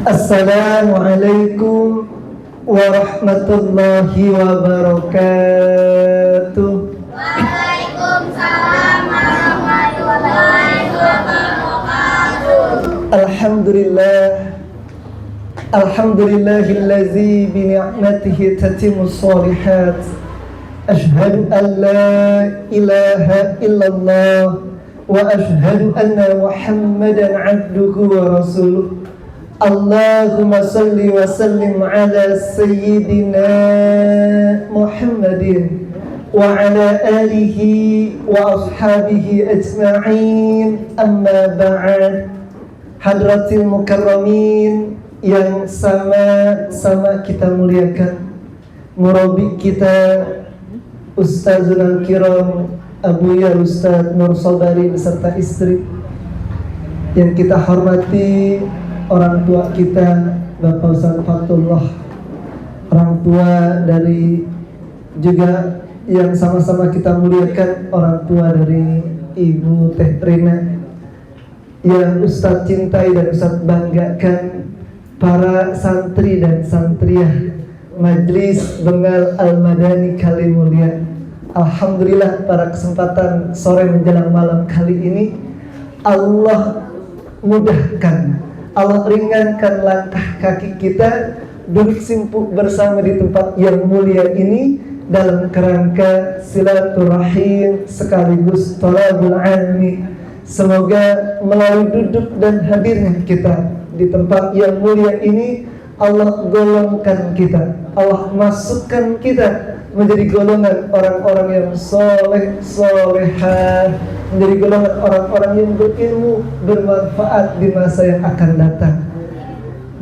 Assalamualaikum warahmatullahi wabarakatuh. Waalaikumsalam warahmatullahi wabarakatuh. Alhamdulillahillazi bi ni'matihi tatimmus shalihat. Ashhadu an la ilaha illallah wa ashhadu anna Muhammadan 'abduhu wa rasuluh. Allahumma salli wa sallim ala sayyidina Muhammadin wa ala alihi wa ashabihi ajma'in. Amma ba'd. Hadratil mukarramin yang sama-sama kita muliakan, murabi kita Ustazul Al-Kiram Abuya Ustaz Nur Sobari beserta istri, yang kita hormati orang tua kita Bapak Ustaz Fatullah, orang tua dari juga yang sama-sama kita muliakan orang tua dari Ibu Teh Rina, yang Ustaz cintai dan Ustaz banggakan, para santri dan santriah Majlis Bengal Al-Madani kali mulia. Alhamdulillah, pada kesempatan sore menjelang malam kali ini Allah mudahkan, Allah ringankan langkah kaki kita duduk simpuk bersama di tempat yang mulia ini dalam kerangka silaturahim sekaligus thalabul ilmi. Semoga melalui duduk dan hadirnya kita di tempat yang mulia ini, Allah golongkan kita, Allah masukkan kita menjadi golongan orang-orang yang soleh, solehah, menjadi golongan orang-orang yang berilmu, bermanfaat di masa yang akan datang.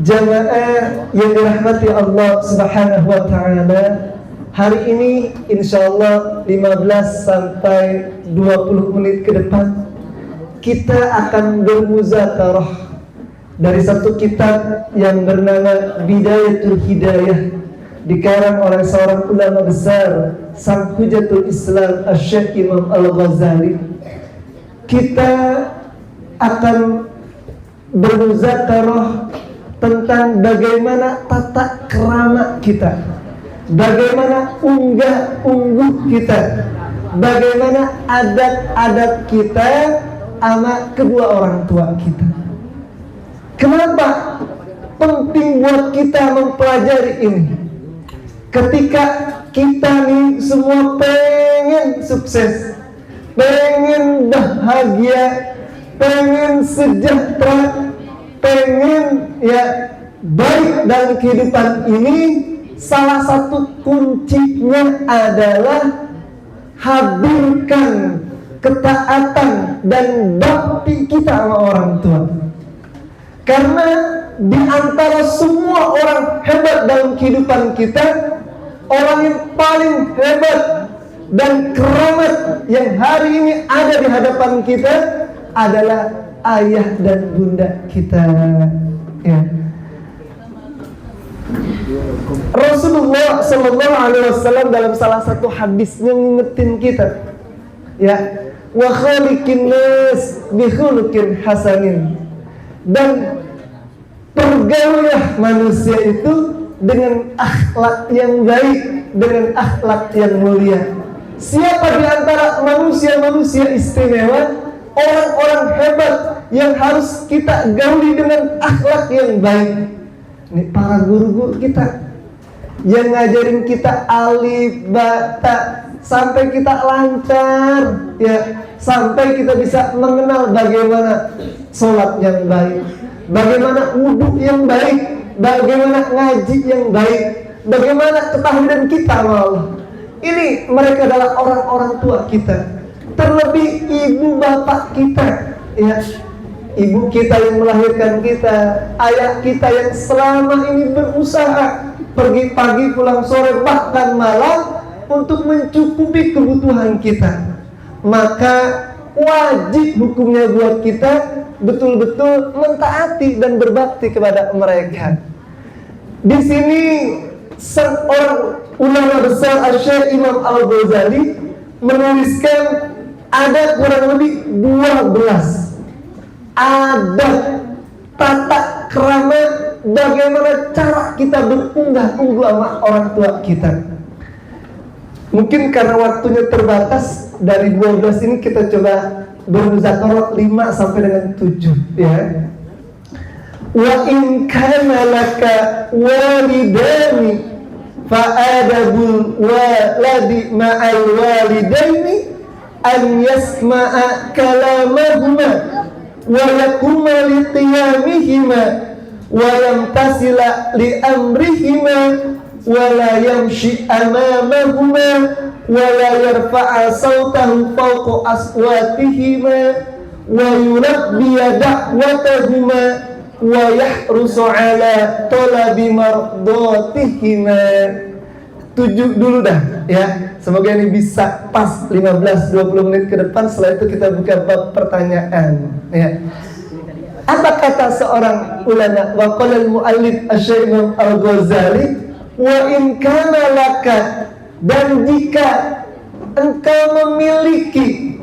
Jamaah yang dirahmati Allah Subhanahu wa ta'ala, hari ini insyaallah 15 sampai 20 menit ke depan kita akan bermuzakarah dari satu kitab yang bernama Bidayatul Hidayah, dikarang oleh seorang ulama besar, sang Hujatul Islam Asy-Syaikh Imam Al-Ghazali. Kita akan bermuzakarah tentang bagaimana tata krama kita, bagaimana unggah-ungguh kita, bagaimana adat-adat kita sama kedua orang tua kita. Kenapa penting buat kita mempelajari ini? Ketika kita nih semua pengen sukses, pengen bahagia, pengen sejahtera, pengen baik dalam kehidupan ini, salah satu kuncinya adalah hadirkan ketaatan dan bakti kita sama orang tua. Karena di antara semua orang hebat dalam kehidupan kita, orang yang paling hebat dan keramat yang hari ini ada di hadapan kita adalah ayah dan bunda kita. Ya. Rasulullah Sallallahu Alaihi Wasallam dalam salah satu hadisnya ngingetin kita, wa khaliqin nas bi khuluqin hasanin, dan pergaulilah manusia itu dengan akhlak yang baik, dengan akhlak yang mulia. Siapa di antara manusia-manusia istimewa, orang-orang hebat yang harus kita gauli dengan akhlak yang baik? Ini para guru-guru kita yang ngajarin kita alif, ba, ta, sampai kita lancar, sampai kita bisa mengenal bagaimana sholat yang baik, bagaimana wudhu yang baik, bagaimana ngaji yang baik, bagaimana ketahuan kita sama Allah. Ini mereka adalah orang-orang tua kita, terlebih ibu bapak kita, ibu kita yang melahirkan kita, ayah kita yang selama ini berusaha pergi pagi pulang sore bahkan malam untuk mencukupi kebutuhan kita. Maka wajib hukumnya buat kita betul-betul mentaati dan berbakti kepada mereka. Di sini seorang ulama besar Asy-Syaikh Imam Al-Ghazali menuliskan ada kurang lebih 12 adat tata krama bagaimana cara kita berunggah-ungguh sama orang tua kita. Mungkin karena waktunya terbatas, dari 12 ini kita coba bermuzakarah 5 sampai dengan 7 ya. Wa in kana laka walidani fa'adabul waladi ma'al walidaini an yasma'a kalamahuma wa yakuma li qiyamihima wa yamtasila li amrihima wa la yamshi amamahuma wa la yarfa'a sawtahu fawqa aswatihima wa yulabbiya da'watahuma wa yahrusu ala talabi mardatihima. 7 dulu dah ya. Semoga ini bisa pas 15-20 menit ke depan. Setelah itu kita buka bab pertanyaan ya. Apa kata seorang ulama? Wa qala al-muallif Asy-Syaikh Imam Al-Ghazali, wa in kana laka, dan jika engkau memiliki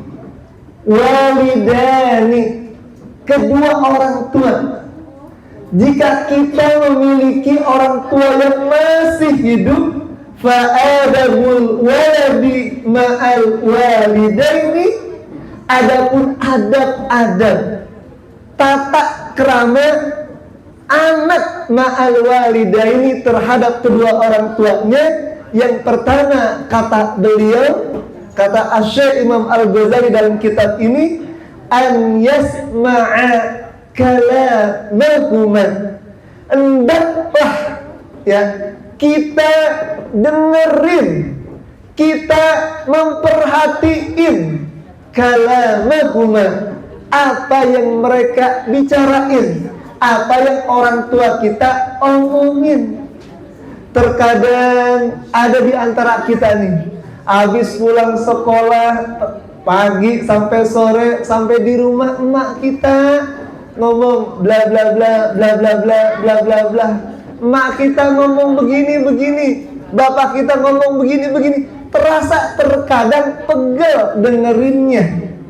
walidani, kedua orang tua. Jika kita memiliki orang tua yang masih hidup, fa'adabul waladi ma'al walidaini, adapun adab-adab tata krama anak ma'al walidaini terhadap kedua orang tuanya. Yang pertama kata beliau, kata Asy-Syaikh Imam Al-Ghazali dalam kitab ini, an yasma'a kalamahuma, hendaklah ya kita dengerin, kita memperhatiin kalamahuma, apa yang mereka bicarain, apa yang orang tua kita omongin. Terkadang ada di antara kita nih, habis pulang sekolah pagi sampai sore, sampai di rumah emak kita ngomong bla bla bla bla bla bla bla bla bla. Emak kita ngomong begini, bapak kita ngomong begini. Terasa terkadang pegel dengerinnya,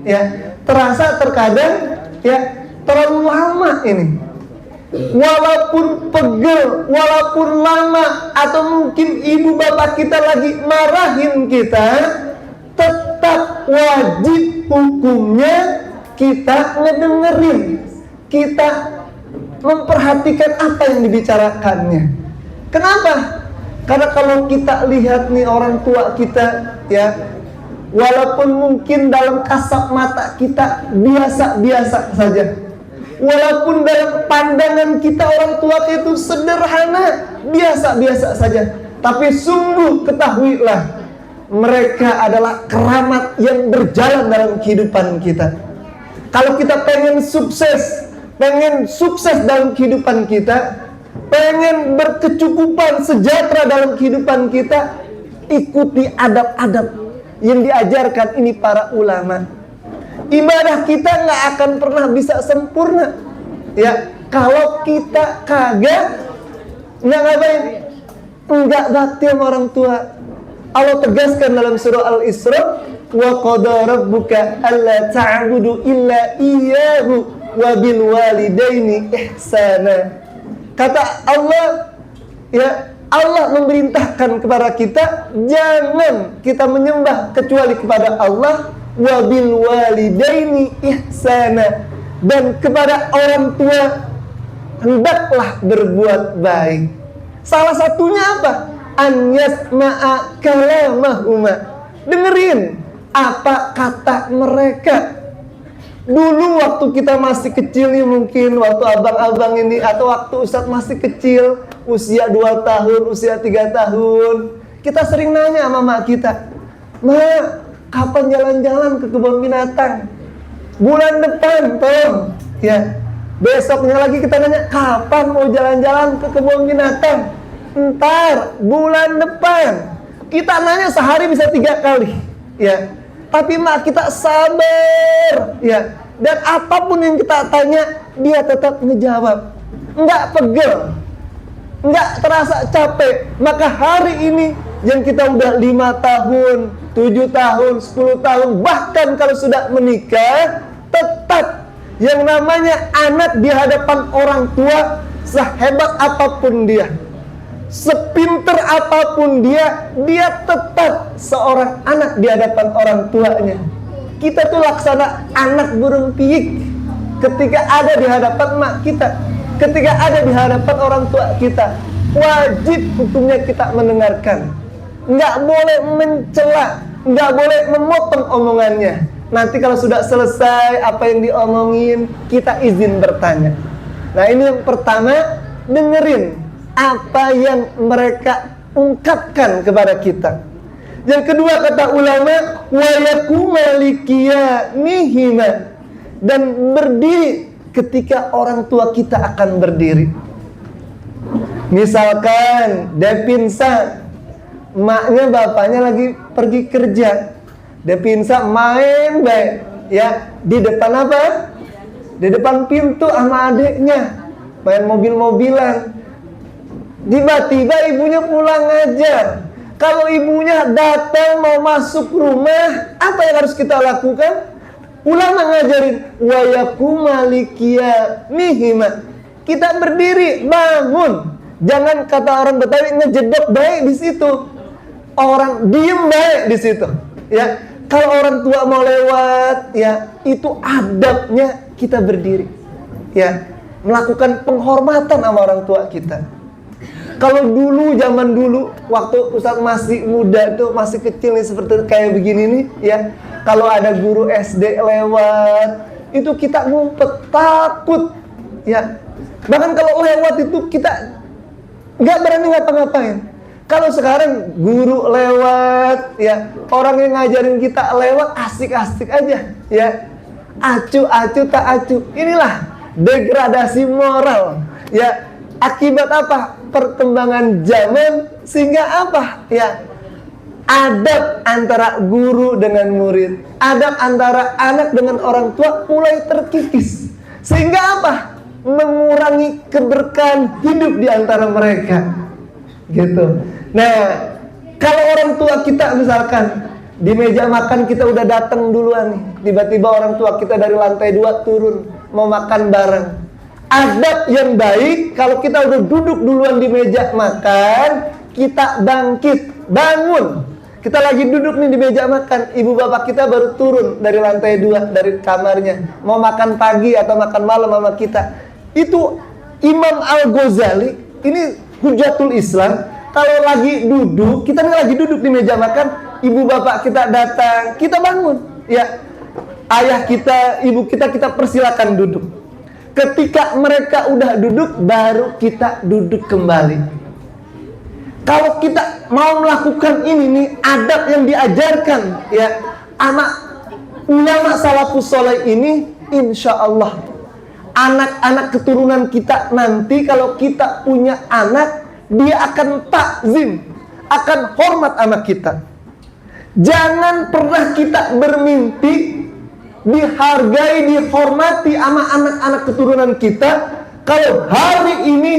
ya. Terasa terkadang ya terlalu lama ini. Walaupun pegel, walaupun lama, atau mungkin ibu bapak kita lagi marahin kita, tetap wajib hukumnya kita ngedengerin, kita memperhatikan apa yang dibicarakannya. Kenapa? Karena kalau kita lihat nih orang tua kita ya, walaupun mungkin dalam kasat mata kita biasa-biasa saja, walaupun dalam pandangan kita orang tua itu sederhana, biasa-biasa saja, tapi sungguh ketahuilah, mereka adalah keramat yang berjalan dalam kehidupan kita. Kalau kita pengen sukses dalam kehidupan kita, pengen berkecukupan, sejahtera dalam kehidupan kita, ikuti adab-adab yang diajarkan ini para ulama. Ibadah kita nggak akan pernah bisa sempurna ya kalau kita kagak ngapain, enggak bakti sama orang tua. Allah tegaskan dalam surah Al-Isra, wa qada rabbuka alla ta'budu illa iyyahu wa bil walidaini ihsana. Kata Allah ya, Allah memerintahkan kepada kita jangan kita menyembah kecuali kepada Allah, wa bil walidaini ihsana, dan kepada orang tua hendaklah berbuat baik. Salah satunya apa? An yasma'a kalamahuma, dengerin apa kata mereka. Dulu waktu kita masih kecil nih, mungkin waktu abang-abang ini, atau waktu Ustadz masih kecil, usia 2 tahun, usia 3 tahun, kita sering nanya sama mak kita, "Ma, kapan jalan-jalan ke kebun binatang?" Bulan depan, Tom. Ya. Besoknya lagi kita nanya, "Kapan mau jalan-jalan ke kebun binatang?" Entar, bulan depan. Kita nanya sehari bisa 3 kali. Ya. Tapi mak kita sabar. Ya. Dan apapun yang kita tanya, dia tetap ngejawab. Enggak pegel. Enggak terasa capek. Maka hari ini yang kita udah 5 tahun, 7 tahun, 10 tahun, bahkan kalau sudah menikah, tetap yang namanya anak di hadapan orang tua sehebat apapun dia, sepinter apapun dia tetap seorang anak di hadapan orang tuanya. Kita tuh laksana anak burung piyik ketika ada di hadapan mak kita, ketika ada di hadapan orang tua kita. Wajib hukumnya kita mendengarkan, nggak boleh mencela, nggak boleh memotong omongannya. Nanti kalau sudah selesai apa yang diomongin, kita izin bertanya. Nah, ini yang pertama, dengerin apa yang mereka ungkapkan kepada kita. Yang kedua, kata ulama, wa yakuma liqiyanihima, dan berdiri ketika orang tua kita akan berdiri. Misalkan dia pingsan, maknya bapaknya lagi pergi kerja, dia pingsan main baik ya di depan apa? Di depan pintu sama adiknya main mobil-mobilan. Tiba-tiba ibunya pulang ngajar. Kalau ibunya datang mau masuk rumah, apa yang harus kita lakukan? Ulama ngajarin wa yakuma liqiyanihima. Kita berdiri, bangun. Jangan kata orang Betawi ngejedok baik di situ. Orang diem baik di situ. Ya, kalau orang tua mau lewat, ya itu adabnya kita berdiri. Ya, melakukan penghormatan sama orang tua kita. Kalau dulu, zaman dulu, waktu Ustaz masih muda tuh, masih kecil nih seperti kayak begini nih, ya. Kalau ada guru SD lewat, itu kita ngumpet, takut, ya. Bahkan kalau lewat itu kita nggak berani ngapa-ngapain. Kalau sekarang guru lewat, ya, orang yang ngajarin kita lewat asik-asik aja, ya. Acu tak acu. Inilah degradasi moral, ya. Akibat apa? Perkembangan zaman, sehingga apa? Ya, adab antara guru dengan murid, adab antara anak dengan orang tua mulai terkikis. Sehingga apa? Mengurangi keberkahan hidup di antara mereka. Gitu. Nah, kalau orang tua kita misalkan di meja makan kita udah datang duluan nih, tiba-tiba orang tua kita dari lantai 2 turun mau makan bareng. Adab yang baik, kalau kita udah duduk duluan di meja makan, kita bangkit, bangun. Kita lagi duduk nih di meja makan, ibu bapak kita baru turun dari lantai 2 dari kamarnya, mau makan pagi atau makan malam sama kita. Itu Imam Al-Ghazali, ini Hujatul Islam. Kalau lagi duduk, kita nih lagi duduk di meja makan, ibu bapak kita datang, kita bangun. Ya, ayah kita, ibu kita persilakan duduk. Ketika mereka udah duduk, baru kita duduk kembali. Kalau kita mau melakukan ini nih, adab yang diajarkan ya anak ulama salafus saleh ini, insya Allah anak-anak keturunan kita nanti kalau kita punya anak, dia akan takzim, akan hormat sama kita. Jangan pernah kita bermimpi dihargai, dihormati sama anak-anak keturunan kita kalau hari ini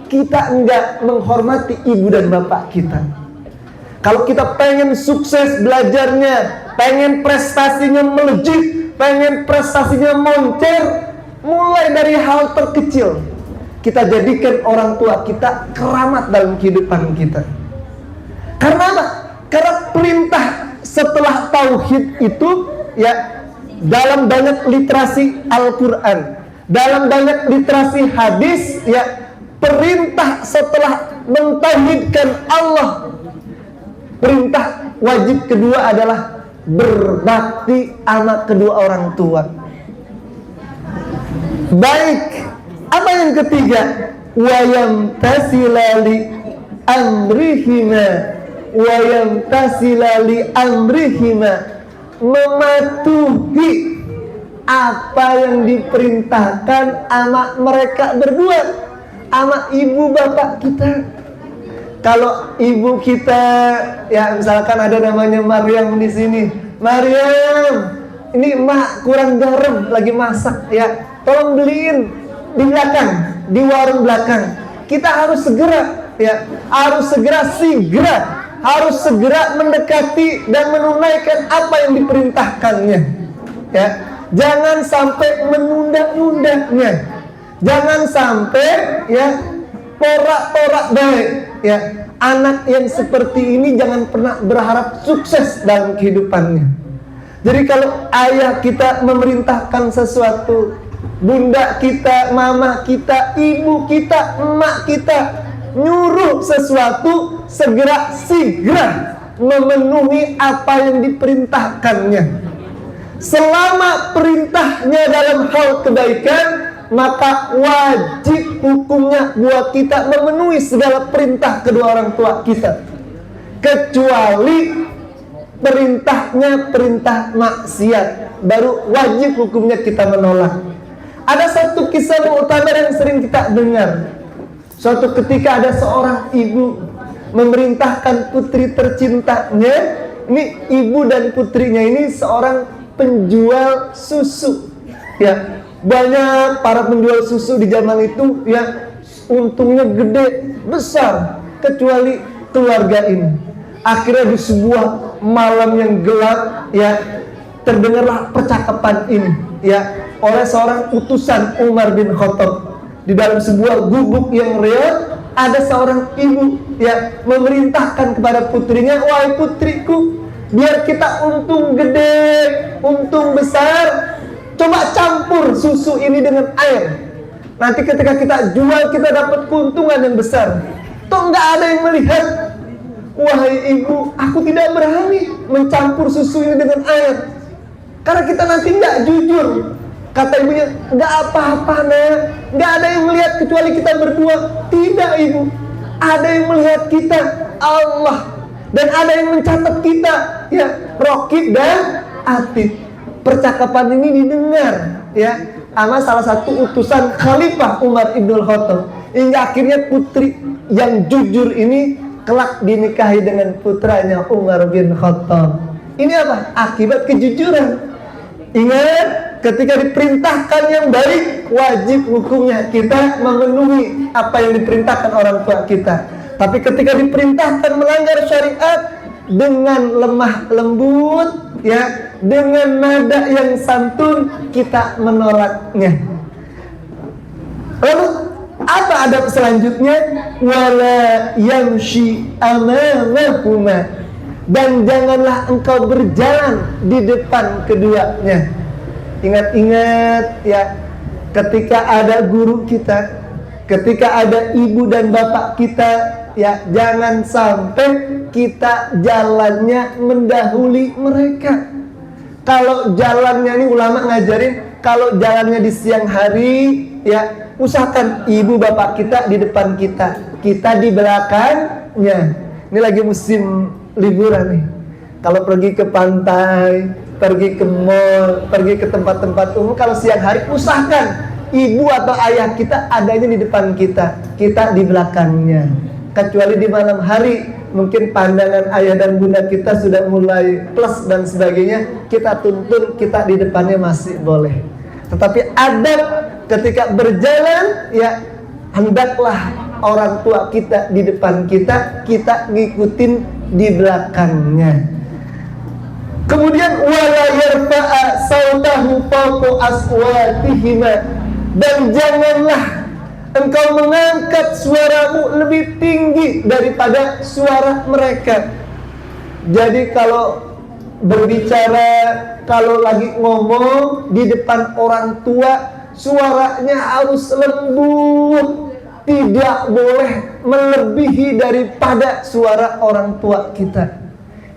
kita enggak menghormati ibu dan bapak kita. Kalau kita pengen sukses belajarnya, pengen prestasinya melejit, pengen prestasinya moncer, mulai dari hal terkecil kita jadikan orang tua kita keramat dalam kehidupan kita. Karena apa? Karena perintah setelah tauhid itu ya, dalam banyak literasi Al-Quran, dalam banyak literasi hadis, ya, perintah setelah mentauhidkan Allah, perintah wajib kedua adalah berbakti sama kedua orang tua. Baik, apa yang ketiga? Wayam tasilali amrihima, wayam tasilali amrihima, mematuhi apa yang diperintahkan sama mereka berdua, sama ibu bapak kita. Kalau ibu kita, ya misalkan ada namanya Maryam di sini, Maryam, ini emak kurang garam lagi masak, ya tolong beliin di belakang, di warung belakang. Kita harus segera, ya harus harus segera mendekati dan menunaikan apa yang diperintahkannya. Ya, jangan sampai menunda-nundanya. Jangan sampai ya porak-porak baik ya. Anak yang seperti ini jangan pernah berharap sukses dalam kehidupannya. Jadi kalau ayah kita memerintahkan sesuatu, bunda kita, mama kita, ibu kita, emak kita nyuruh sesuatu, segera memenuhi apa yang diperintahkannya. Selama perintahnya dalam hal kebaikan, maka wajib hukumnya buat kita memenuhi segala perintah kedua orang tua kita, kecuali perintahnya perintah maksiat, baru wajib hukumnya kita menolak. Ada satu kisah muktamar yang sering kita dengar. Suatu ketika ada seorang ibu memerintahkan putri tercintanya. Ini ibu dan putrinya ini seorang penjual susu ya. Banyak para penjual susu di zaman itu ya, untungnya gede, besar, kecuali keluarga ini. Akhirnya di sebuah malam yang gelap ya, terdengarlah percakapan ini ya oleh seorang utusan Umar bin Khattab. Di dalam sebuah gubuk yang reot, ada seorang ibu ya memerintahkan kepada putrinya, "Wahai putriku, biar kita untung gede, untung besar, coba campur susu ini dengan air. Nanti ketika kita jual, kita dapat keuntungan yang besar." Toh nggak ada yang melihat. "Wahai ibu, aku tidak berani mencampur susu ini dengan air, karena kita nanti nggak jujur." Kata ibunya, "Nggak apa-apa nak, nggak ada yang melihat kecuali kita berdua." "Tidak ibu, ada yang melihat kita, Allah, dan ada yang mencatat kita ya, Raqib dan Atid." Percakapan ini didengar ya sama salah satu utusan Khalifah Umar Ibnul Khattab, hingga akhirnya putri yang jujur ini kelak dinikahi dengan putranya Umar bin Khattab. Ini apa? Akibat kejujuran. Ingat, ketika diperintahkan yang baik, wajib hukumnya kita memenuhi apa yang diperintahkan orang tua kita. Tapi ketika diperintahkan melanggar syariat, dengan lemah lembut ya, dengan nada yang santun, kita menolaknya. Lalu apa adab selanjutnya? Wala yamshi amamahuma, dan janganlah engkau berjalan di depan keduanya. Ingat-ingat ya, ketika ada guru kita, ketika ada ibu dan bapak kita ya, jangan sampai kita jalannya mendahului mereka. Kalau jalannya, ini ulama ngajarin, kalau jalannya di siang hari ya, usahakan ibu bapak kita di depan kita, kita di belakangnya. Ini lagi musim liburan nih. Kalau pergi ke pantai, pergi ke mall, pergi ke tempat-tempat umum, kalau siang hari usahakan ibu atau ayah kita adanya di depan kita, kita di belakangnya. Kecuali di malam hari, mungkin pandangan ayah dan bunda kita sudah mulai plus dan sebagainya, kita tuntun, kita di depannya masih boleh. Tetapi adab ketika berjalan ya, hendaklah orang tua kita di depan kita, kita ngikutin di belakangnya. Kemudian wala yarfa'a sautahu fawqa aswatihima, dan janganlah engkau mengangkat suaramu lebih tinggi daripada suara mereka. Jadi kalau berbicara, kalau lagi ngomong di depan orang tua, suaranya harus lembut, tidak boleh melebihi daripada suara orang tua kita.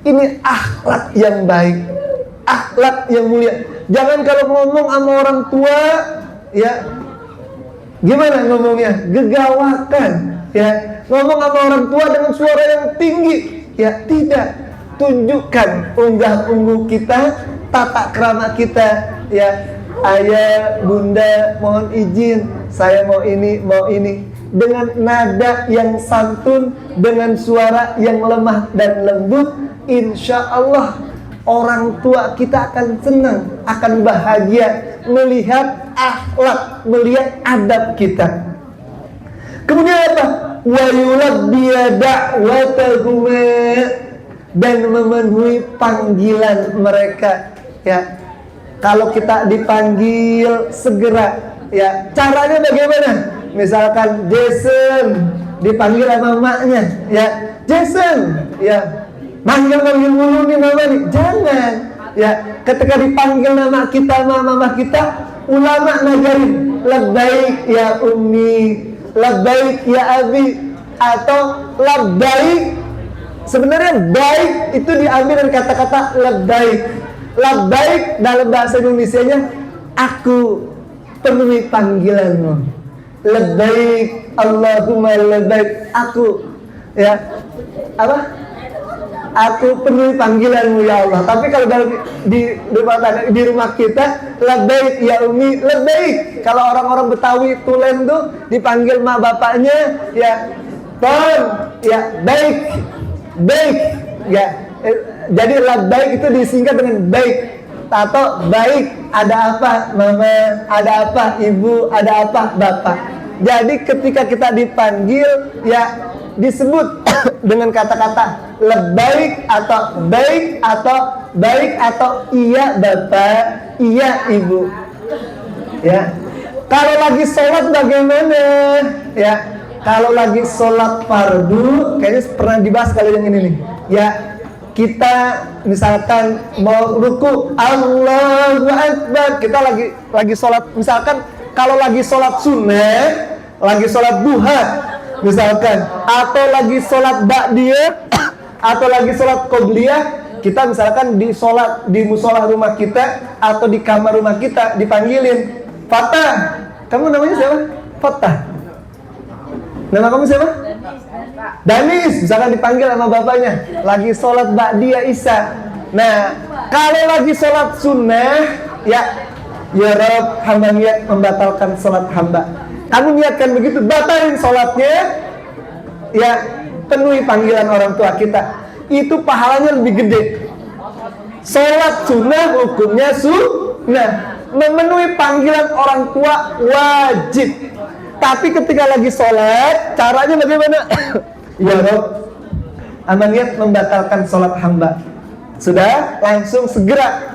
Ini akhlak yang baik, akhlak yang mulia. Jangan kalau ngomong sama orang tua ya, gimana ngomongnya? Gegawakan ya. Ngomong sama orang tua dengan suara yang tinggi ya, tidak. Tunjukkan unggah-ungguh kita, tata krama kita ya. Ayah, bunda, mohon izin, saya mau ini, mau ini, dengan nada yang santun, dengan suara yang lemah dan lembut. Insya Allah orang tua kita akan senang, akan bahagia melihat akhlak, melihat adab kita. Kemudian apa? Wa yulabbiya da'watahuma, dan memenuhi panggilan mereka ya. Kalau kita dipanggil, segera Ya, caranya bagaimana? Misalkan Jason dipanggil sama maknya, ya Jason, ya manggil mulu nih mama nih, jangan. Ya, ketika dipanggil nama kita sama mama kita, ulama ngajarin labbaik ya ummi, labbaik ya abi, atau labbaik. Sebenarnya baik itu diambil dari kata-kata labbaik. Labbaik dalam bahasa Indonesianya aku penuhi panggilanmu. Labbaik Allahumma labbaik, aku ya apa? Aku penuhi panggilanmu ya Allah. Tapi kalau di rumah kita labbaik ya umi, labbaik. Kalau orang-orang Betawi Tulen tuh dipanggil mak bapaknya ya ton, ya baik, baik ya. Jadi labbaik itu disingkat dengan baik atau baik. Ada apa mama, ada apa ibu, ada apa bapak. Jadi ketika kita dipanggil ya disebut dengan kata-kata labbaik atau baik atau iya bapak, iya ibu. Ya. Kalau lagi sholat bagaimana? Ya. Kalau lagi sholat fardu, kayaknya pernah dibahas kali yang ini nih. Ya. Kita misalkan mau ruku, Allahu Akbar. Kita lagi sholat, misalkan kalau lagi sholat sunnah, lagi sholat duha, misalkan, atau lagi sholat ba'diyah, atau lagi sholat qobliyah, kita misalkan di sholat di musola rumah kita atau di kamar rumah kita dipanggilin, Fatah. Kamu namanya siapa? Fatah. Nama kamu siapa? Danis. Misalkan dipanggil sama bapaknya, lagi sholat ba'diyah isya. Nah, kalau lagi sholat sunnah, ya Rob, hamba niat membatalkan sholat hamba. Kamu niatkan begitu, batalin sholatnya, ya penuhi panggilan orang tua kita. Itu pahalanya lebih gede. Sholat sunnah hukumnya sunnah, memenuhi panggilan orang tua wajib. Tapi ketika lagi sholat, caranya bagaimana? Ya Rob, hamba niat membatalkan sholat hamba. Sudah, langsung segera.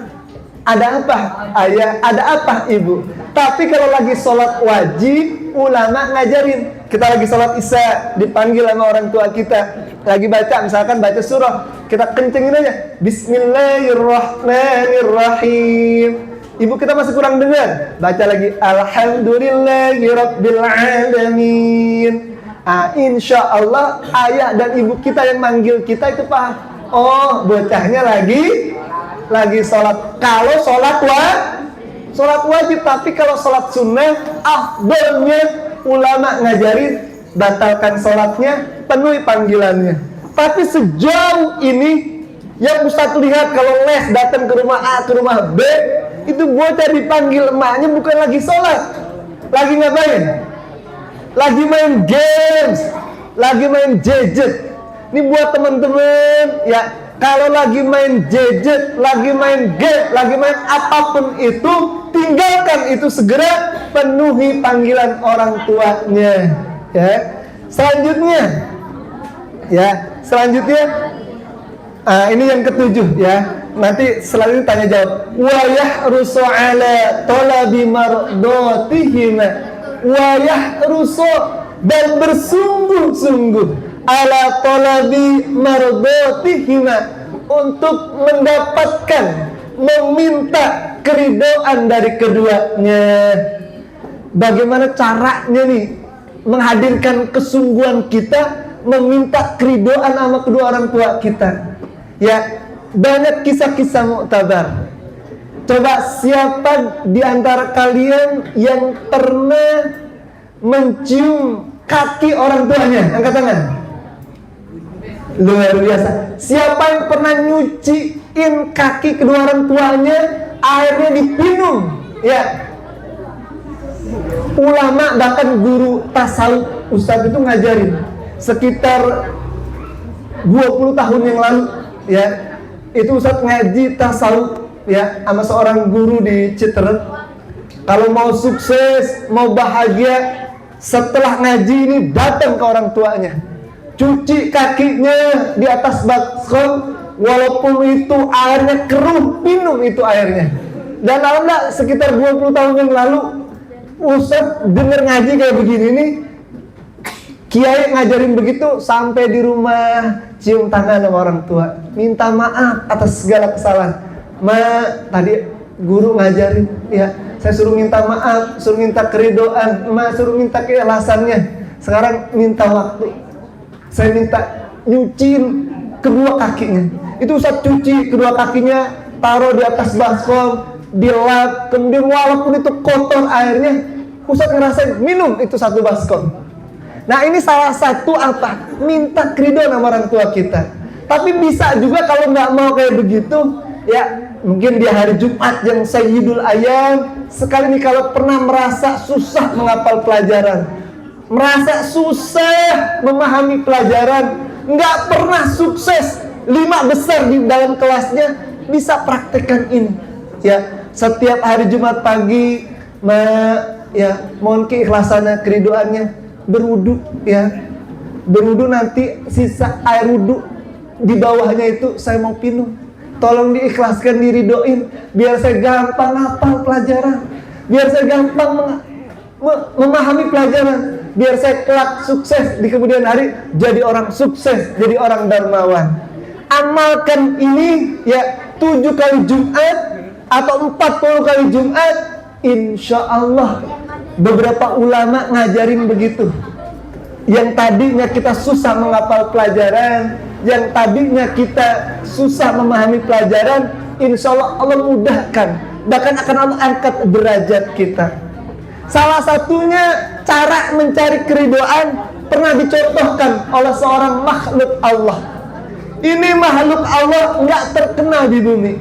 Ada apa ayah, ada apa ibu? Tapi kalau lagi sholat wajib, ulama ngajarin. Kita lagi sholat isya, dipanggil sama orang tua kita, lagi baca, misalkan baca surah, kita kencengin aja, Bismillahirrahmanirrahim. Ibu kita masih kurang dengar, baca lagi, Alhamdulillahirrabbilalamin. Insya Allah ayah dan ibu kita yang manggil kita itu paham. Oh, bocahnya lagi sholat. Kalau sholat wajib, tapi kalau sholat sunnah, afdalnya ulama ngajarin batalkan sholatnya, penuhi panggilannya. Tapi sejauh ini yang Ustaz lihat kalau les datang ke rumah A, ke rumah B, itu bocah dipanggil emaknya bukan lagi sholat, lagi ngapain? Lagi main games, lagi main gadget. Ini buat teman-teman ya. Kalau lagi main gadget, lagi main game, lagi main apapun itu, tinggalkan itu segera, penuhi panggilan orang tuanya. Ya. Selanjutnya, ini yang ketujuh ya. Nanti selanjutnya tanya jawab. Wa yahrusu ala talabi mardatihima. Wa yahrusu, dan bersungguh-sungguh ala talabi mardatihima, untuk mendapatkan, meminta keridhaan dari keduanya. Bagaimana caranya nih menghadirkan kesungguhan kita meminta keridhaan sama kedua orang tua kita? Ya, banyak kisah-kisah muktabar. Coba siapa di antara kalian yang pernah mencium kaki orang tuanya? Angkat tangan. Luar biasa. Siapa yang pernah nyuciin kaki kedua orang tuanya, airnya dipinum? Ya. Ulama bahkan guru tasawuf, ustadz itu ngajarin sekitar 20 tahun yang lalu, ya. Itu ustadz ngaji tasawuf ya sama seorang guru di Citeret. Kalau mau sukses, mau bahagia, setelah ngaji ini datang ke orang tuanya, cuci kakinya di atas baskom, walaupun itu airnya keruh, minum itu airnya. Dan alhamdulillah sekitar 20 tahun yang lalu, Ustaz denger ngaji kayak begini nih, kiai ngajarin begitu, sampai di rumah cium tangan sama orang tua, minta maaf atas segala kesalahan. Tadi guru ngajarin, ya saya suruh minta maaf, suruh minta keridoan, suruh minta keikhlasannya. Sekarang minta waktu, saya minta nyuciin kedua kakinya. Itu Ustaz cuci kedua kakinya, taruh di atas baskom, dilap, kemudian walaupun itu kotor airnya, Ustaz ngerasain minum itu satu baskom. Nah ini salah satu apa? Minta keridoan sama orang tua kita. Tapi bisa juga kalau nggak mau kayak begitu, ya mungkin di hari Jumat yang Sayyidul Ayyam, sekali ini kalau pernah merasa susah menghafal pelajaran, merasa susah memahami pelajaran, nggak pernah sukses 5 besar di dalam kelasnya, bisa praktekkan ini. Ya, setiap hari Jumat pagi, mohon keikhlasannya, keridoannya, berwudu, ya, berwudu nanti sisa air wudu di bawahnya itu saya mau minum. Tolong diikhlaskan, diridoin, biar saya gampang hafal pelajaran, biar saya gampang memahami pelajaran, biar saya kelak sukses di kemudian hari, jadi orang sukses, jadi orang dermawan. Amalkan ini ya 7 kali Jumat atau 40 kali Jumat, insya Allah. Beberapa ulama ngajarin begitu. Yang tadinya kita susah menghafal pelajaran, yang tadinya kita susah memahami pelajaran, insya Allah Allah mudahkan, bahkan akan Allah angkat derajat kita. Salah satunya cara mencari keridoan pernah dicontohkan oleh seorang makhluk Allah. Ini makhluk Allah nggak terkenal di bumi,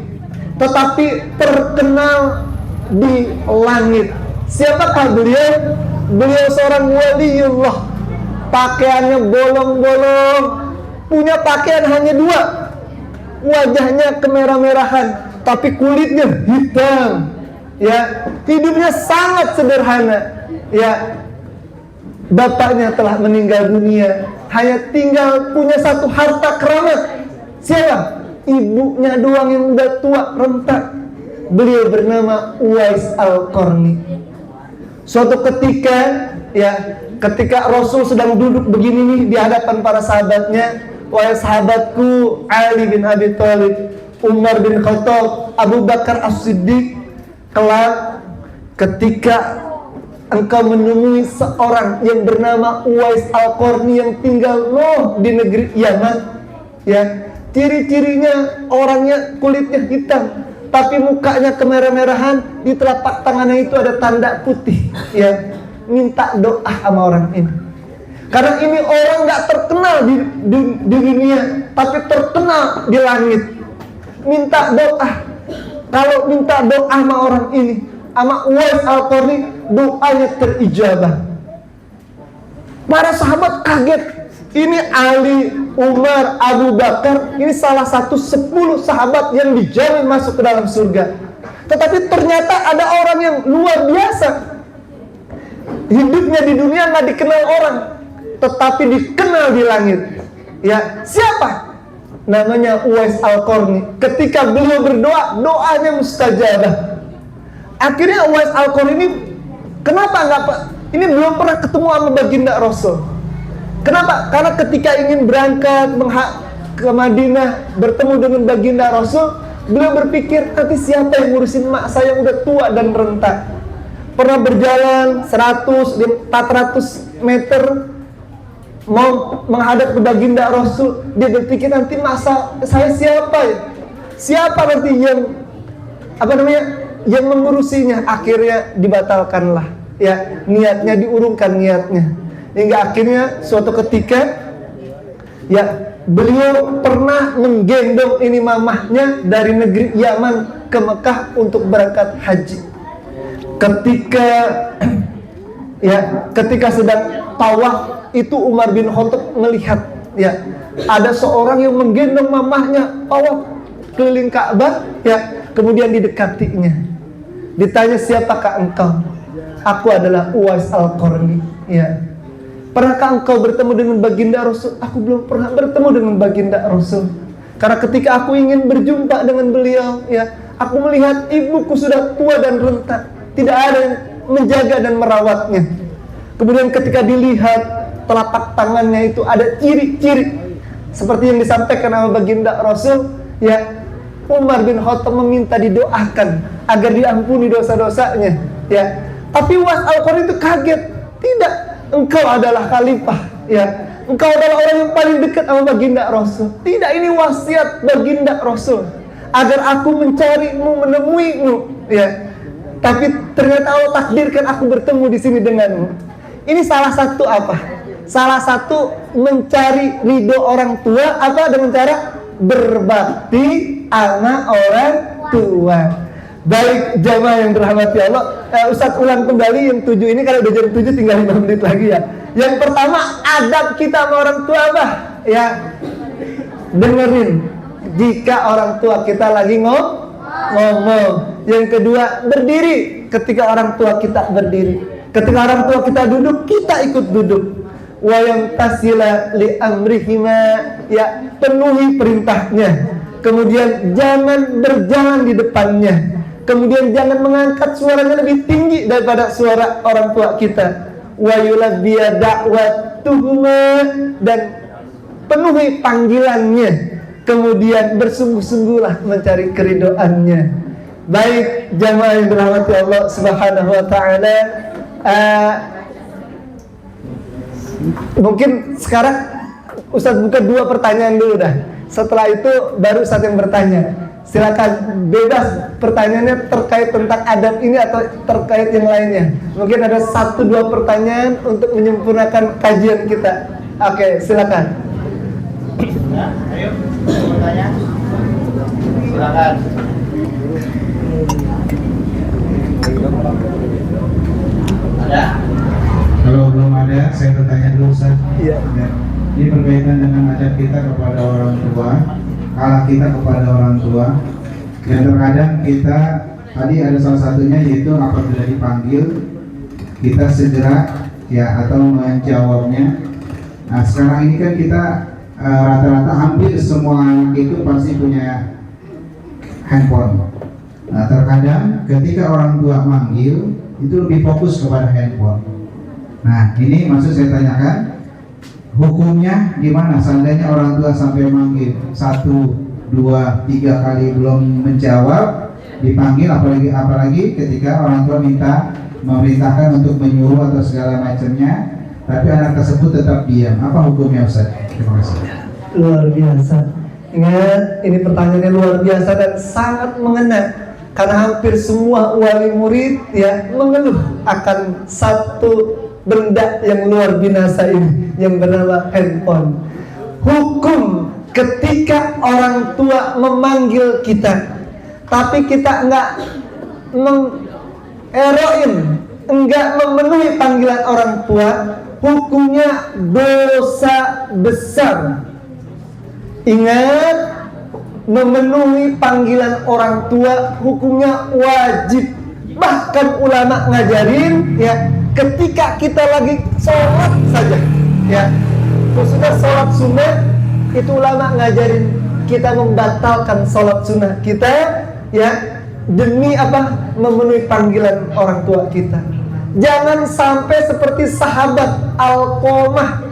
tetapi terkenal di langit. Siapakah beliau? Beliau seorang waliullah, pakaiannya bolong-bolong, punya pakaian hanya 2, wajahnya kemerah-merahan, tapi kulitnya hitam. Ya, hidupnya sangat sederhana. Ya, bapaknya telah meninggal dunia, hanya tinggal punya satu harta keramat. Siapa? Ibunya doang yang udah tua renta. Beliau bernama Uwais Al-Qarni. Suatu ketika, ya, ketika Rasul sedang duduk begini nih di hadapan para sahabatnya, wahai sahabatku Ali bin Abi Thalib, Umar bin Khattab, Abu Bakar As-Siddiq, kelak ketika engkau menemui seorang yang bernama Uwais Al-Qarni yang tinggal di negeri Yaman, ya, ciri-cirinya orangnya kulitnya hitam, tapi mukanya kemerah-merahan, di telapak tangannya itu ada tanda putih, ya, minta doa sama orang ini. Karena ini orang nggak terkenal di dunia, tapi terkenal di langit. Minta doa. Kalau minta doa sama orang ini, sama Uwais Al-Qarni, doanya terijabah. Para sahabat kaget. Ini Ali, Umar, Abu Bakar, ini salah satu 10 sahabat yang dijamin masuk ke dalam surga. Tetapi ternyata ada orang yang luar biasa. Hidupnya di dunia nggak dikenal orang, tetapi dikenal di langit. Ya, siapa? Namanya Uwais Al-Qarni. Ketika beliau berdoa, doanya mustajabah. Akhirnya Uwais Al-Qarni ini, kenapa nggak Pak? Ini belum pernah ketemu sama baginda Rasul. Kenapa? Karena ketika ingin berangkat ke Madinah bertemu dengan baginda Rasul, beliau berpikir, nanti siapa yang ngurusin mak saya yang udah tua dan renta. Pernah berjalan 400 meter mau menghadap ke baginda Rasul, dia berpikir nanti masa saya siapa ya? Siapa nanti yang mengurusinya? Akhirnya dibatalkanlah, ya, niatnya diurungkan niatnya. Hingga akhirnya suatu ketika, ya, beliau pernah menggendong ini mamahnya dari negeri Yaman ke Mekah untuk berangkat haji. Ketika sedang tawaf, itu Umar bin Khattab melihat, ya, ada seorang yang menggendong mamahnya tawaf keliling Ka'bah, ya, kemudian didekatinya. Ditanya, siapakah engkau? Aku adalah Uwais Al-Qarni, ya. Pernahkah engkau bertemu dengan baginda Rasul? Aku belum pernah bertemu dengan baginda Rasul. Karena ketika aku ingin berjumpa dengan beliau, ya, aku melihat ibuku sudah tua dan renta. Tidak ada yang menjaga dan merawatnya. Kemudian ketika dilihat telapak tangannya itu ada ciri-ciri seperti yang disampaikan sama baginda Rasul, ya, Umar bin Khattab meminta didoakan agar diampuni dosa-dosanya, ya. Tapi was Al-Qarni itu kaget. Tidak, engkau adalah khalifah, ya. Engkau adalah orang yang paling dekat sama baginda Rasul. Tidak, ini wasiat baginda Rasul agar aku mencarimu, menemuimu, ya. Tapi ternyata Allah takdirkan aku bertemu di sini denganmu. Ini salah satu apa? Salah satu mencari ridho orang tua apa dengan cara berbakti sama orang tua. Baik jamaah yang dirahmati Allah, Ustadz ulang kembali yang 7 ini karena udah jam 7 tinggal 5 menit lagi ya. Yang pertama, adab kita sama orang tua apa? Ya, dengerin jika orang tua kita lagi ngomong. Yang kedua, berdiri ketika orang tua kita berdiri. Ketika orang tua kita duduk, kita ikut duduk. Wa yang tasila li amrihima, ya, penuhi perintahnya. Kemudian jangan berjalan di depannya. Kemudian jangan mengangkat suaranya lebih tinggi daripada suara orang tua kita. Wa yulabbiya da'watuhuma, dan penuhi panggilannya. Kemudian bersungguh-sungguhlah mencari keridhoannya. Baik jamaah yang dirahmati Allah Subhanahu wa taala, mungkin sekarang Ustadz buka 2 pertanyaan dulu dah. Setelah itu baru Ustadz yang bertanya. Silakan, bebas pertanyaannya terkait tentang adab ini atau terkait yang lainnya. Mungkin ada 1-2 pertanyaan untuk menyempurnakan kajian kita. Oke, silakan. Nah, ayo bertanya. Silakan. Ada? Kalau belum ada, saya bertanya dulu Ustaz. Iya. Ini berkaitan dengan adab kita kepada orang tua, akhlak kita kepada orang tua. Dan terkadang kita, tadi ada salah satunya yaitu apabila dipanggil, kita segera ya atau menjawabnya. Nah sekarang ini kan kita rata-rata hampir semua anak itu pasti punya handphone. Nah terkadang ketika orang tua manggil itu lebih fokus kepada handphone. Nah ini maksud saya tanyakan, hukumnya gimana seandainya orang tua sampai manggil 1, 2, 3 kali belum menjawab, dipanggil, apalagi ketika orang tua memerintahkan untuk menyuruh atau segala macamnya, tapi anak tersebut tetap diam, apa hukumnya Ustaz? Terima kasih. Luar biasa. Ingat, ini pertanyaannya luar biasa dan sangat mengena. Karena hampir semua wali murid ya mengeluh akan satu benda yang luar biasa ini, yang bernama handphone. Hukum ketika orang tua memanggil kita, tapi kita enggak enggak memenuhi panggilan orang tua, hukumnya dosa besar. Ingat, memenuhi panggilan orang tua hukumnya wajib. Bahkan ulama ngajarin ya, ketika kita lagi sholat saja ya, khususnya sholat sunnah, itu ulama ngajarin kita membatalkan sholat sunnah kita ya, demi apa? Memenuhi panggilan orang tua kita. Jangan sampai seperti sahabat Alqamah.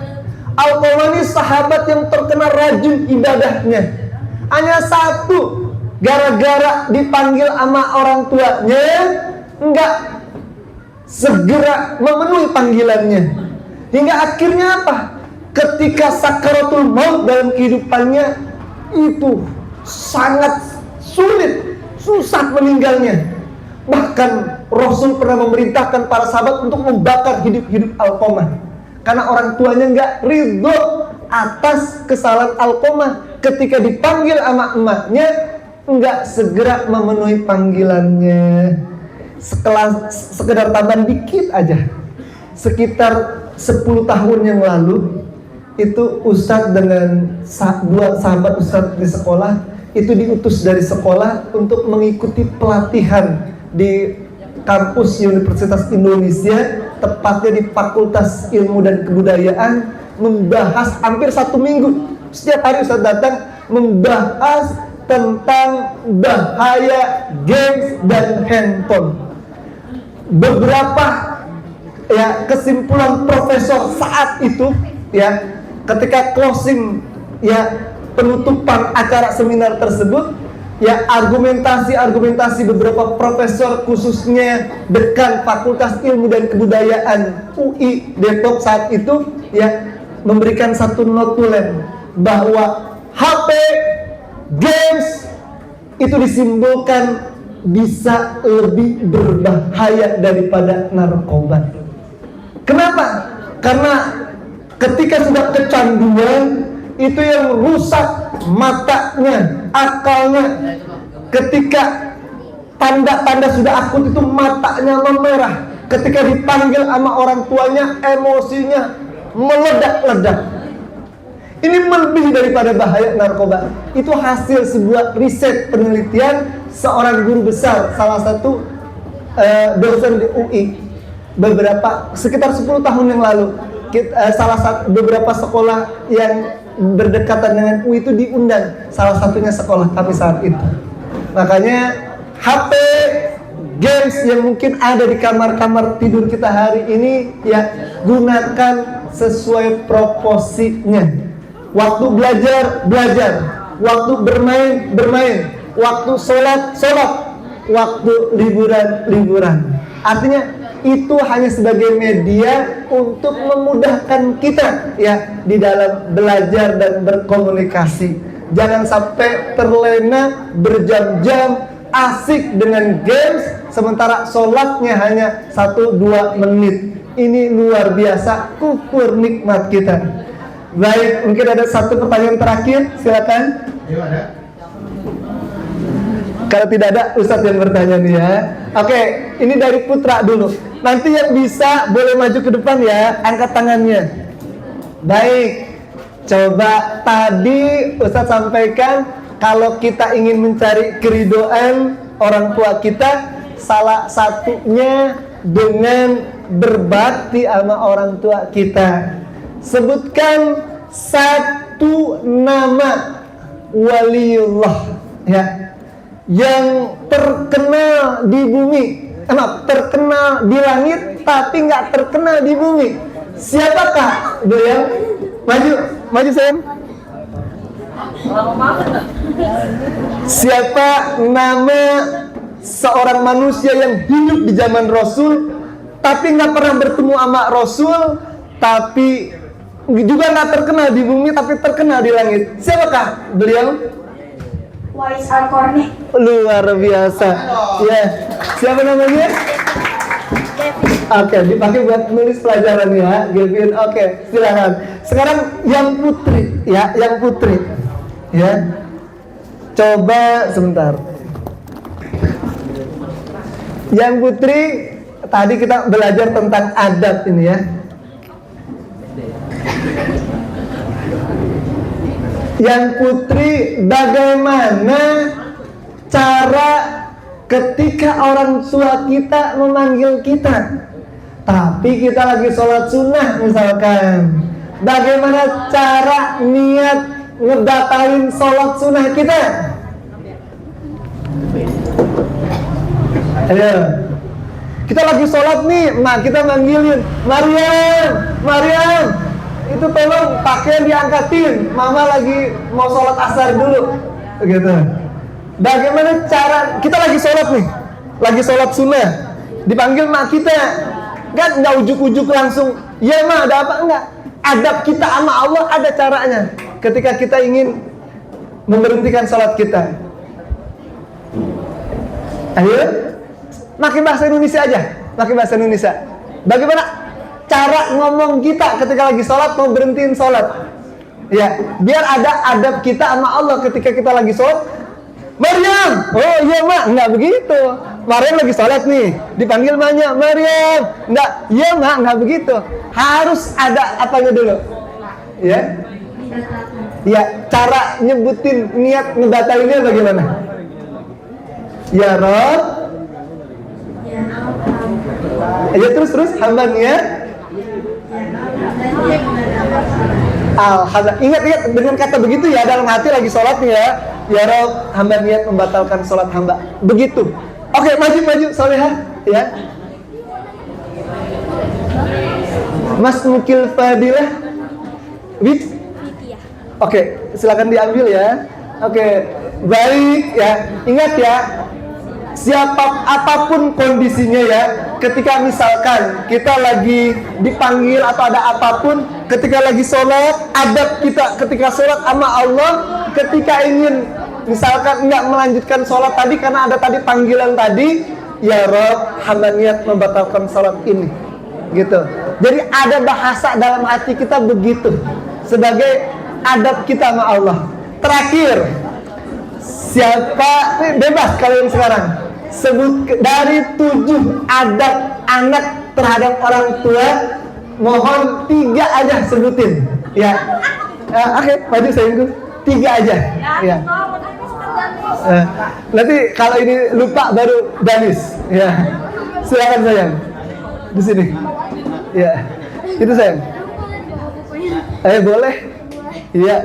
Alqamah ini sahabat yang terkenal rajin ibadahnya. Hanya satu, gara-gara dipanggil sama orang tuanya, enggak segera memenuhi panggilannya. Hingga akhirnya apa? Ketika sakaratul maut dalam kehidupannya, itu sangat sulit, susah meninggalnya. Bahkan Rasul pernah memerintahkan para sahabat untuk membakar hidup-hidup Alqamah. Karena orang tuanya enggak ridho atas kesalahan Alqamah. Ketika dipanggil sama emaknya, enggak segera memenuhi panggilannya. Sekedar tambahan dikit aja, sekitar 10 tahun yang lalu, itu Ustadz dengan 2 sahabat Ustadz di sekolah, itu diutus dari sekolah untuk mengikuti pelatihan di kampus Universitas Indonesia, tepatnya di Fakultas Ilmu dan Kebudayaan, membahas hampir 1 minggu. Setiap hari Ustadz datang membahas tentang bahaya games dan handphone. beberapa ya kesimpulan profesor saat itu ya ketika closing ya penutupan acara seminar tersebut ya argumentasi beberapa profesor khususnya dekan Fakultas Ilmu dan Kebudayaan UI Depok saat itu ya memberikan satu notulen bahwa HP games itu disimbolkan bisa lebih berbahaya daripada narkoba. Kenapa? Karena ketika sudah kecanduan itu yang rusak matanya, akalnya. Ketika tanda-tanda sudah akut itu matanya memerah. Ketika dipanggil sama orang tuanya emosinya meledak-ledak. Ini lebih daripada bahaya narkoba. Itu hasil sebuah riset penelitian seorang guru besar, salah satu dosen di UI sekitar 10 tahun yang lalu. Beberapa sekolah yang berdekatan dengan UI itu diundang, salah satunya sekolah kami saat itu. Makanya HP games yang mungkin ada di kamar-kamar tidur kita hari ini ya gunakan sesuai proporsinya. Waktu belajar, waktu bermain, waktu sholat, waktu liburan. Artinya itu hanya sebagai media untuk memudahkan kita ya di dalam belajar dan berkomunikasi. Jangan sampai terlena berjam-jam asik dengan games sementara sholatnya hanya 1-2 menit. Ini luar biasa kufur nikmat kita. Baik, mungkin ada satu pertanyaan terakhir, silakan. Ayo ada. Kalau tidak ada, Ustadz yang bertanya nih ya. Oke, ini dari Putra dulu. Nanti yang bisa boleh maju ke depan ya, angkat tangannya. Baik, coba tadi Ustadz sampaikan kalau kita ingin mencari keridoan orang tua kita, salah satunya dengan berbakti sama orang tua kita. Sebutkan satu nama waliullah ya yang terkenal di bumi, terkenal di langit tapi nggak terkenal di bumi. Siapakah beliau? Maju sayang. Siapa nama seorang manusia yang hidup di zaman Rasul tapi nggak pernah bertemu sama Rasul, tapi juga nggak terkenal di bumi tapi terkenal di langit? Siapakah beliau? Wais Al-Qarni. Luar biasa. Ya, siapa namanya? Oke, dipakai buat nulis pelajaran ya, Gavin. Oke, silakan. Sekarang yang putri, ya, yang putri, ya. Coba sebentar. Yang putri, tadi kita belajar tentang adab ini ya. Yang putri, bagaimana cara ketika orang tua kita memanggil kita, tapi kita lagi sholat sunnah misalkan, bagaimana cara niat ngebatalin sholat sunnah kita? Ayo, kita lagi sholat nih, kita manggilin Maryam, itu tolong pakaian diangkatin, mama lagi mau sholat asar dulu, gitu. Bagaimana cara kita lagi sholat nih, lagi sholat sunnah, dipanggil mak kita, kan nggak ujuk-ujuk langsung, ya mak ada apa enggak? Adab kita sama Allah ada caranya. Ketika kita ingin memberhentikan sholat kita, ayo, pakai bahasa Indonesia aja, pakai bahasa Indonesia. Bagaimana cara ngomong kita ketika lagi sholat mau berhentiin sholat? Ya, biar ada adab kita sama Allah ketika kita lagi sholat. Maryam, oh iya mak, enggak begitu. Maryam lagi sholat nih, dipanggil maknya, Maryam, enggak, iya mak, enggak begitu. Harus ada apanya dulu, ya? Ya, cara nyebutin niat ngebatalinnya bagaimana? Ya Rob, ya terus hamba niat. Alhamdulillah, ingat dengan kata begitu ya dalam hati lagi sholat nih ya. Ya Rob, hamba niat membatalkan sholat hamba. Begitu. Oke, maju solehah ya. Mas Mukil Fadilah. Wit? Oke, silakan diambil ya. Oke, baik ya. Ingat ya, apapun kondisinya ya, ketika misalkan kita lagi dipanggil atau ada apapun, ketika lagi sholat, adab kita ketika sholat sama Allah, ketika ingin misalkan nggak melanjutkan sholat tadi karena ada tadi panggilan tadi, ya Rob, hamba niat membatalkan sholat ini, gitu. Jadi ada bahasa dalam hati kita begitu, sebagai adab kita sama Allah. Terakhir, siapa bebas kalian sekarang sebut dari 7 adab anak terhadap orang tua, mohon 3 aja sebutin ya. Oke, maju sayangku, 3 aja ya. Nanti kalau ini lupa baru Danis ya. Silakan sayang, di sini ya. Itu sayang, boleh iya.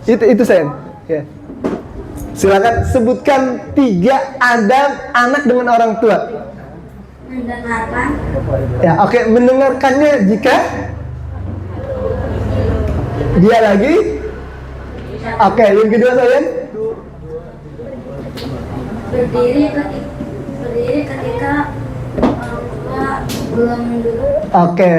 Itu sayang ya. Silakan sebutkan 3 adab anak dengan orang tua. Mendengarkan. Ya, oke, mendengarkannya jika dia lagi. Oke, yang kedua sayang. Berdiri ketika orang tua belum duduk. Oke,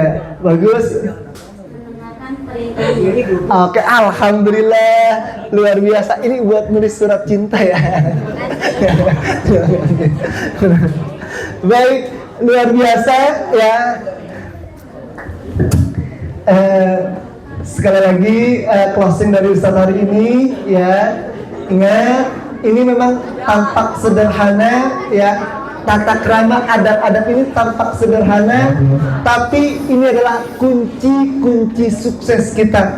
bagus. Mendengarkan perintahnya. Oke, alhamdulillah, luar biasa. Ini buat nulis surat cinta ya. Baik, luar biasa ya. Sekali lagi closing dari Ustaz hari ini ya. Ingat, ini memang tampak sederhana ya. Tata krama adab-adab ini tampak sederhana, tapi ini adalah kunci-kunci sukses kita.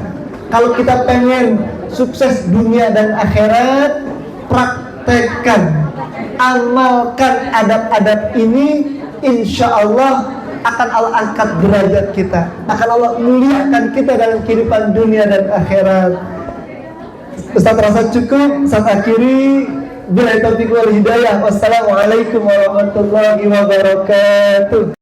Kalau kita pengen sukses dunia dan akhirat, praktekkan, amalkan adab-adab ini, insya Allah akan Allah angkat derajat kita, akan Allah muliakan kita dalam kehidupan dunia dan akhirat. Ustaz rasa cukup, Ustaz akhiri. Billahi taufiq wal hidayah. Wassalamualaikum warahmatullahi wabarakatuh.